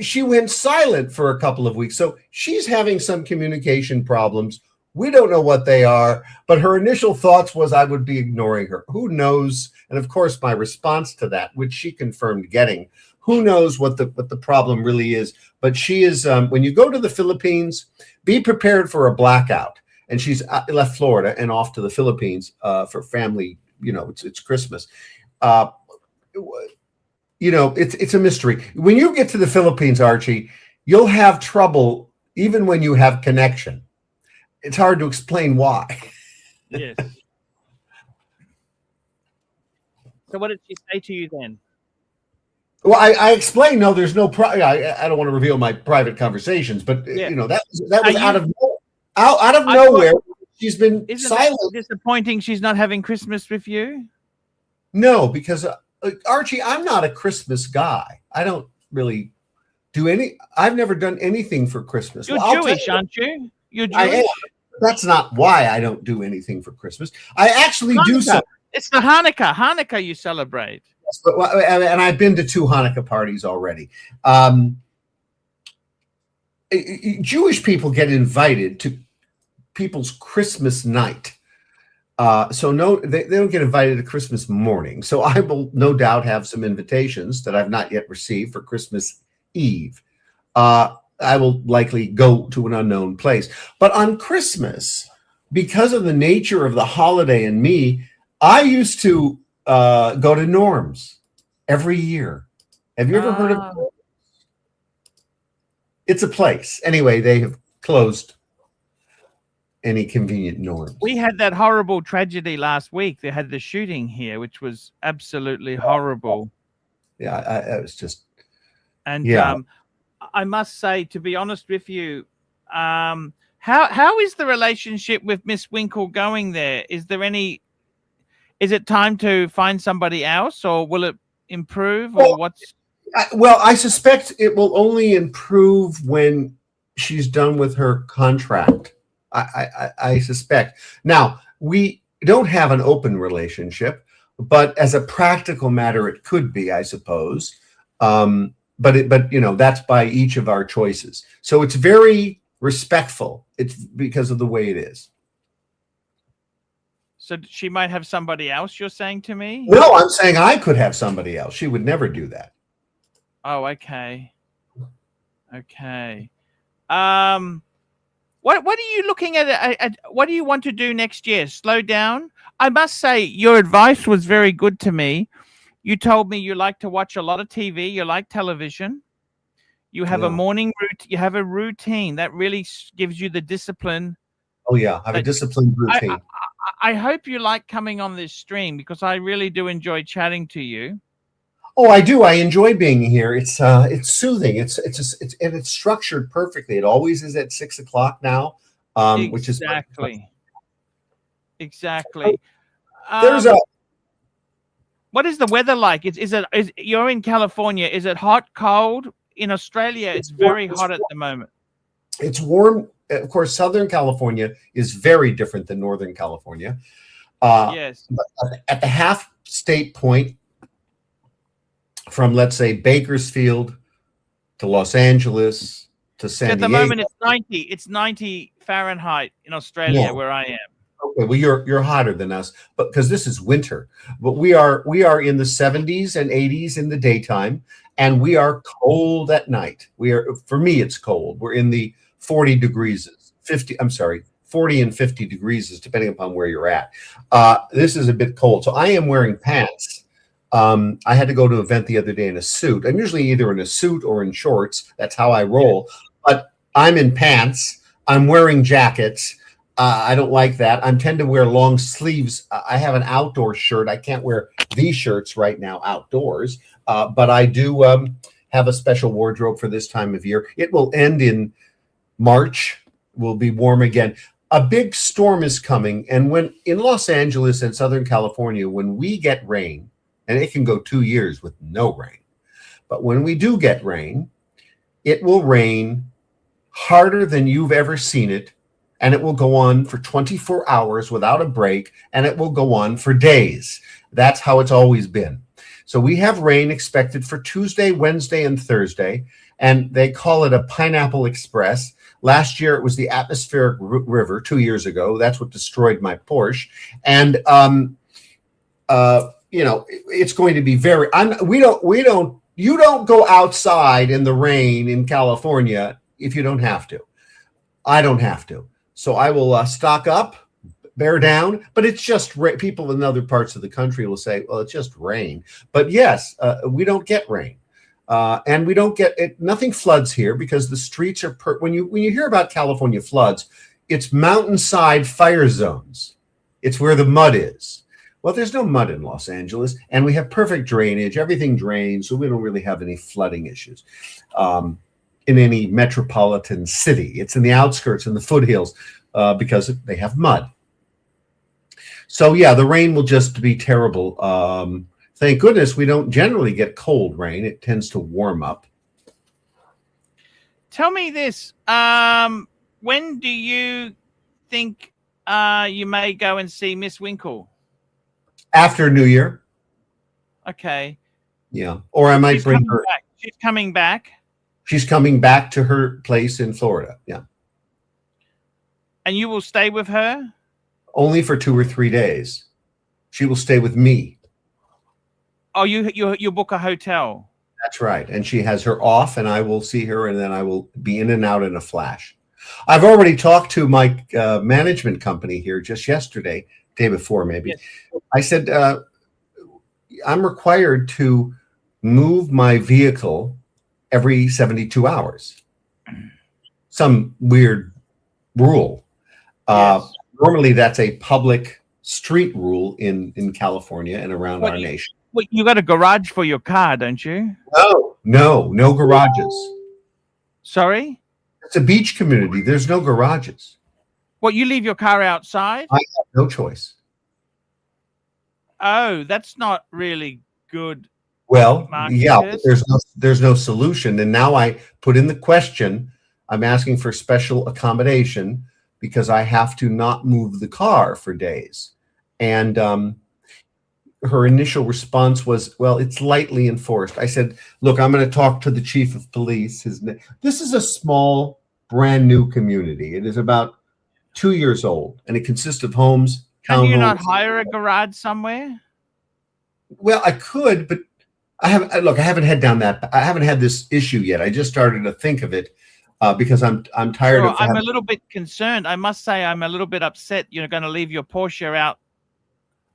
she went silent for a couple of weeks, so she's having some communication problems. We don't know what they are, but her initial thoughts was I would be ignoring her. Who knows? And of course, my response to that, which she confirmed getting, who knows what the problem really is. But she is, when you go to the Philippines, be prepared for a blackout. And she's left Florida and off to the Philippines for family. You know, it's Christmas. You know, it's a mystery. When you get to the Philippines, Archie, you'll have trouble even when you have connection. It's hard to explain why. Yes. So what did she say to you then? Well, I explained, no, there's no, I don't want to reveal my private conversations, but Yeah. you know, that was out of nowhere. She's been silent. Isn't it disappointing she's not having Christmas with you? No, because Archie, I'm not a Christmas guy. I don't really do I've never done anything for Christmas. You're Well, Jewish, aren't you? You're I Jewish. am. That's not why I don't do anything for Christmas. I actually do Hanukkah. so. It's the Hanukkah. Hanukkah you celebrate. And I've been to 2 Hanukkah parties already. Jewish people get invited to people's Christmas night. So no, they don't get invited to Christmas morning. So I will no doubt have some invitations that I've not yet received for Christmas Eve. I will likely go to an unknown place. But on Christmas, because of the nature of the holiday and me, I used to go to Norm's every year. Have you ever heard of Norm's? It's a place. Anyway, they have closed any convenient Norm's. We had that horrible tragedy last week. They had the shooting here, which was absolutely horrible. Yeah, I was just. And yeah. I must say, to be honest with you, how is the relationship with Miss Winkle going there? Is it time to find somebody else, or will it improve, or what's? Well, I suspect it will only improve when she's done with her contract. I suspect. Now, we don't have an open relationship, but as a practical matter, it could be, I suppose. But you know, that's by each of our choices. So it's very respectful. It's because of the way it is. So she might have somebody else, you're saying to me? No, I'm saying I could have somebody else. She would never do that. Oh, okay. Okay. What are you looking at? What do you want to do next year? Slow down? I must say your advice was very good to me. You told me you like to watch a lot of TV. You like television. You have a morning routine. You have a routine that really gives you the discipline. Oh yeah, I have a disciplined routine. I hope you like coming on this stream, because I really do enjoy chatting to you. Oh, I do. I enjoy being here. It's soothing. It's structured perfectly. It always is at 6 o'clock now, which is exactly. There's What is the weather like? Is you're in California? Is it hot, cold? In Australia, it's very hot at the moment. It's warm. Of course, Southern California is very different than Northern California. Yes. But at the half state point, from, let's say, Bakersfield to Los Angeles to San At the Diego. moment, it's 90. It's 90 Fahrenheit in Australia, where I am. Okay, well, you're hotter than us, but because this is winter. But we are in the 70s and 80s in the daytime, and we are cold at night. For me, it's cold. We're in the 40 degrees, 50. I'm sorry, 40 and 50 degrees, depending upon where you're at. This is a bit cold, so I am wearing pants. I had to go to an event the other day in a suit. I'm usually either in a suit or in shorts. That's how I roll. But I'm in pants. I'm wearing jackets. I don't like that. I tend to wear long sleeves. I have an outdoor shirt. I can't wear these shirts right now outdoors, but I do have a special wardrobe for this time of year. It will end in March. Will be warm again. A big storm is coming, and when in Los Angeles and Southern California, when we get rain, and it can go 2 years with no rain, but when we do get rain, it will rain harder than you've ever seen it. And it will go on for 24 hours without a break, and it will go on for days. That's how it's always been. So we have rain expected for Tuesday, Wednesday, and Thursday, and they call it a Pineapple Express. Last year, it was the atmospheric river 2 years ago. That's what destroyed my Porsche. And, it's going to be very, you don't go outside in the rain in California if you don't have to. I don't have to. So I will stock up, bear down, but it's just people in other parts of the country will say, well, it's just rain. But yes, we don't get rain. And we don't get it. Nothing floods here because the streets are, when you hear about California floods, it's mountainside fire zones. It's where the mud is. Well, there's no mud in Los Angeles, and we have perfect drainage. Everything drains, so we don't really have any flooding issues. In any metropolitan city. It's in the outskirts, in the foothills, because they have mud. So yeah, the rain will just be terrible. Thank goodness we don't generally get cold rain. It tends to warm up. Tell me this. When do you think you may go and see Miss Winkle? After New Year. Okay. Yeah. Or I might bring her. Back. She's coming back. She's coming back to her place in Florida. Yeah. And you will stay with her? Only for 2 or 3 days. She will stay with me. Oh, you book a hotel. That's right. And she has her off, and I will see her, and then I will be in and out in a flash. I've already talked to my management company here just yesterday, day before maybe. Yes. I said, I'm required to move my vehicle every 72 hours. Some weird rule. Yes. Normally, that's a public street rule in California and around our nation. Well, you got a garage for your car, don't you? No garages. Sorry? It's a beach community. There's no garages. What, you leave your car outside? I have no choice. Oh, that's not really good. Well, yeah, but there's no solution. And now I put in the question, I'm asking for special accommodation because I have to not move the car for days. And her initial response was, well, it's lightly enforced. I said, look, I'm going to talk to the chief of police. This is a small, brand new community. It is about 2 years old, and it consists of homes. Can you not hire a garage somewhere? Well, I could, but I haven't had down that. I haven't had this issue yet. I just started to think of it because I'm tired of. I'm a little bit concerned. I must say, I'm a little bit upset. You're going to leave your Porsche out.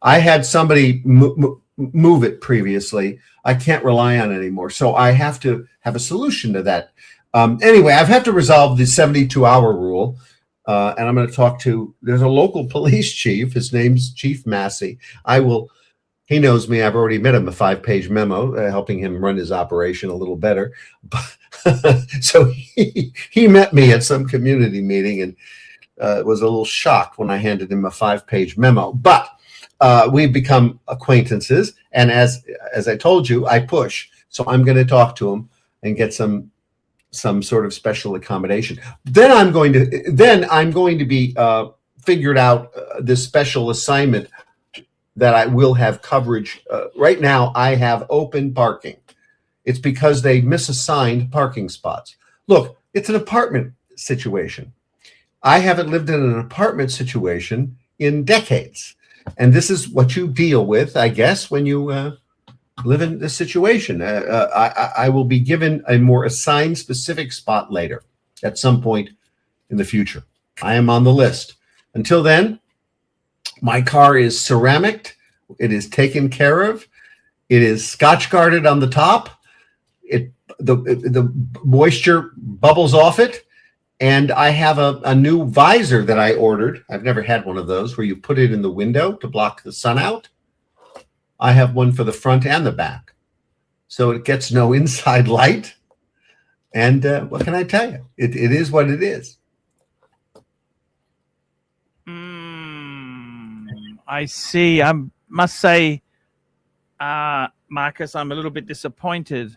I had somebody move it previously. I can't rely on it anymore, so I have to have a solution to that. Anyway, I've had to resolve the 72-hour rule, and I'm going to talk to. There's a local police chief. His name's Chief Massey. He knows me. I've already met him, a 5-page memo helping him run his operation a little better. So he met me at some community meeting and was a little shocked when I handed him a 5-page memo. But we've become acquaintances. And as I told you, I push. So I'm going to talk to him and get some sort of special accommodation. Then I'm going to be figured out this special assignment that I will have coverage. Right now, I have open parking. It's because they misassigned parking spots. Look, it's an apartment situation. I haven't lived in an apartment situation in decades. And this is what you deal with, I guess, when you live in this situation. I will be given a more assigned specific spot later at some point in the future. I am on the list. Until then, my car is ceramic. It is taken care of. It is Scotch guarded on the top. The moisture bubbles off it. And I have a new visor that I ordered. I've never had one of those where you put it in the window to block the sun out. I have one for the front and the back. So it gets no inside light. And what can I tell you? It is what it is. I see. I must say, Marcus, I'm a little bit disappointed.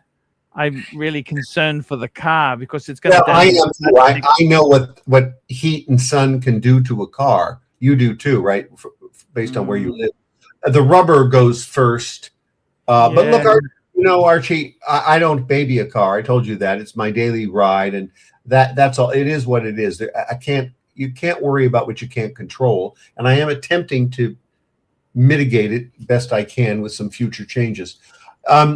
I'm really concerned for the car because it's going to. I know what heat and sun can do to a car. You do too, right? Based on where you live. The rubber goes first. But look, Archie, I don't baby a car. I told you that. It's my daily ride, and that's all. It is what it is. You can't worry about what you can't control, and I am attempting to mitigate it best I can with some future changes.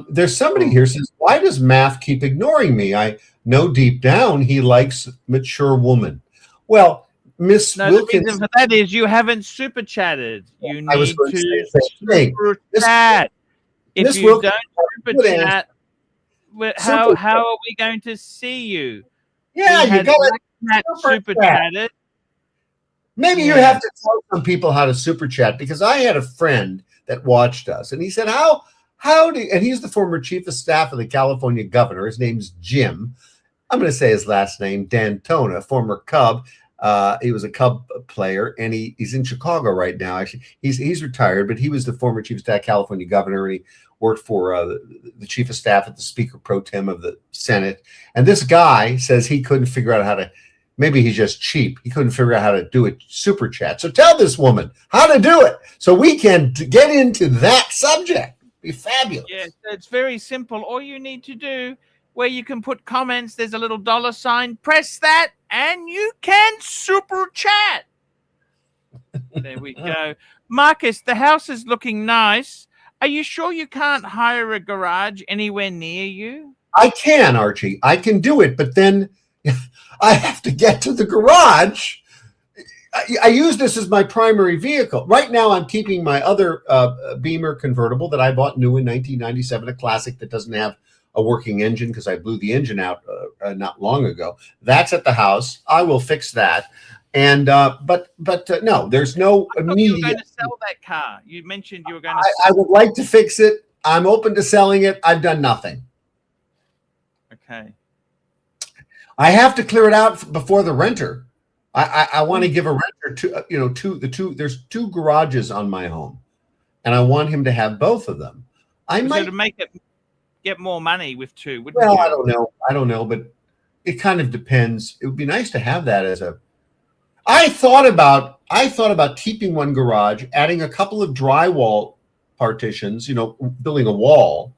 There's somebody here says, why does Math keep ignoring me? I know deep down he likes mature woman. Well, Miss Wilkins. The reason for that is you haven't super chatted. You need to super chat. If you don't super chat, how are we going to see you? Yeah, you got to super chatted. Maybe you have to tell some people how to super chat, because I had a friend that watched us and he said, and he's the former chief of staff of the California governor. His name's Jim. I'm going to say his last name, D'Antona, former Cub. He was a Cub player, and he's in Chicago right now. Actually, he's retired, but he was the former chief of staff California governor, and he worked for the chief of staff at the Speaker Pro Tem of the Senate. And this guy says he couldn't figure out how to. Maybe he's just cheap. He couldn't figure out how to do a super chat. So tell this woman how to do it so we can get into that subject. Be fabulous. Yes, it's very simple. All you need to do, where you can put comments, there's a little $sign. Press that, and you can super chat. There we go. Marcus, the house is looking nice. Are you sure you can't hire a garage anywhere near you? I can, Archie. I can do it, but then I have to get to the garage. I use this as my primary vehicle. Right now, I'm keeping my other Beamer convertible that I bought new in 1997, a classic that doesn't have a working engine because I blew the engine out not long ago. That's at the house. I will fix that. And but no, there's no immediate. You were going to sell that car. You mentioned you were going to. I would like to fix it. I'm open to selling it. I've done nothing. Okay. I have to clear it out before the renter. I want to give a renter there's two garages on my home, and I want him to have both of them. I might to make it get more money with two. Well, you? I don't know, but it kind of depends. It would be nice to have that as a. I thought about keeping one garage, adding a couple of drywall partitions, building a wall,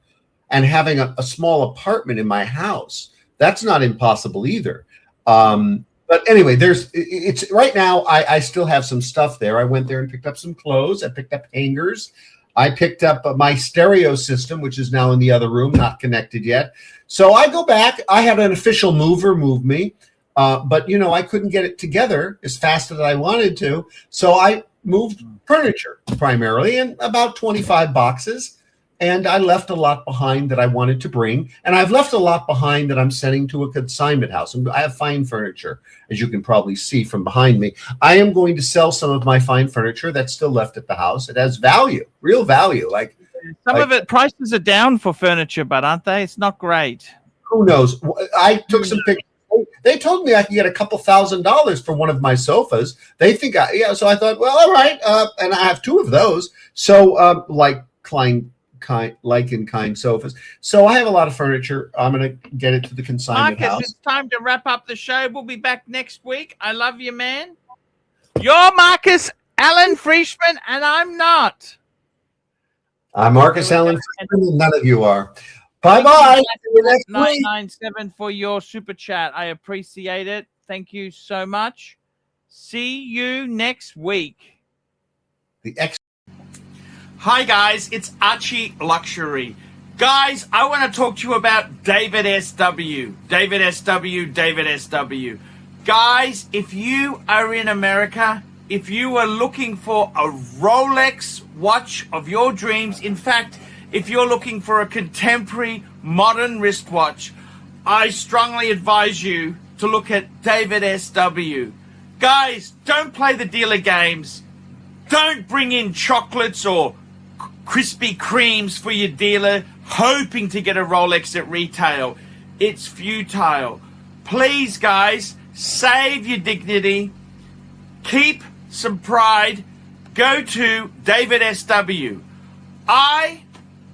and having a small apartment in my house. That's not impossible either. But anyway, it's right now. I still have some stuff there. I went there and picked up some clothes. I picked up hangers. I picked up my stereo system, which is now in the other room, not connected yet. So I go back. I had an official mover move me, but I couldn't get it together as fast as I wanted to. So I moved furniture primarily, and about 25 boxes. And I left a lot behind that I wanted to bring. And I've left a lot behind that I'm sending to a consignment house. And I have fine furniture, as you can probably see from behind me. I am going to sell some of my fine furniture that's still left at the house. It has value, real value. Some of it, prices are down for furniture, but aren't they? It's not great. Who knows? I took some pictures. They told me I could get a couple $1,000s for one of my sofas. They think, so I thought, well, all right. And I have two of those. So like in kind sofas. So I have a lot of furniture. I'm going to get it to the consignment house. It's time to wrap up the show. We'll be back next week. I love you, man. You're Marcus Allen Frishman, and I'm not. I'm Marcus Allen Frishman, and none of you are. Bye-bye. See you next week. 997 for your super chat. I appreciate it. Thank you so much. See you next week. Hi guys, it's ArchieLuxury. Guys, I want to talk to you about David SW. David SW, David SW. Guys, if you are in America, if you are looking for a Rolex watch of your dreams, in fact, if you're looking for a contemporary modern wristwatch, I strongly advise you to look at David SW. Guys, don't play the dealer games. Don't bring in chocolates or Krispy Kremes for your dealer hoping to get a Rolex at retail. It's futile. Please, guys, save your dignity. Keep some pride. Go to David SW. I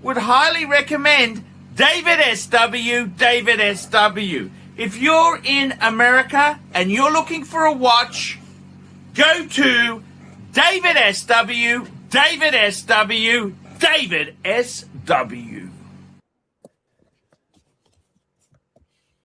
would highly recommend David SW, David SW. If you're in America and you're looking for a watch, go to David SW, David SW, David SW.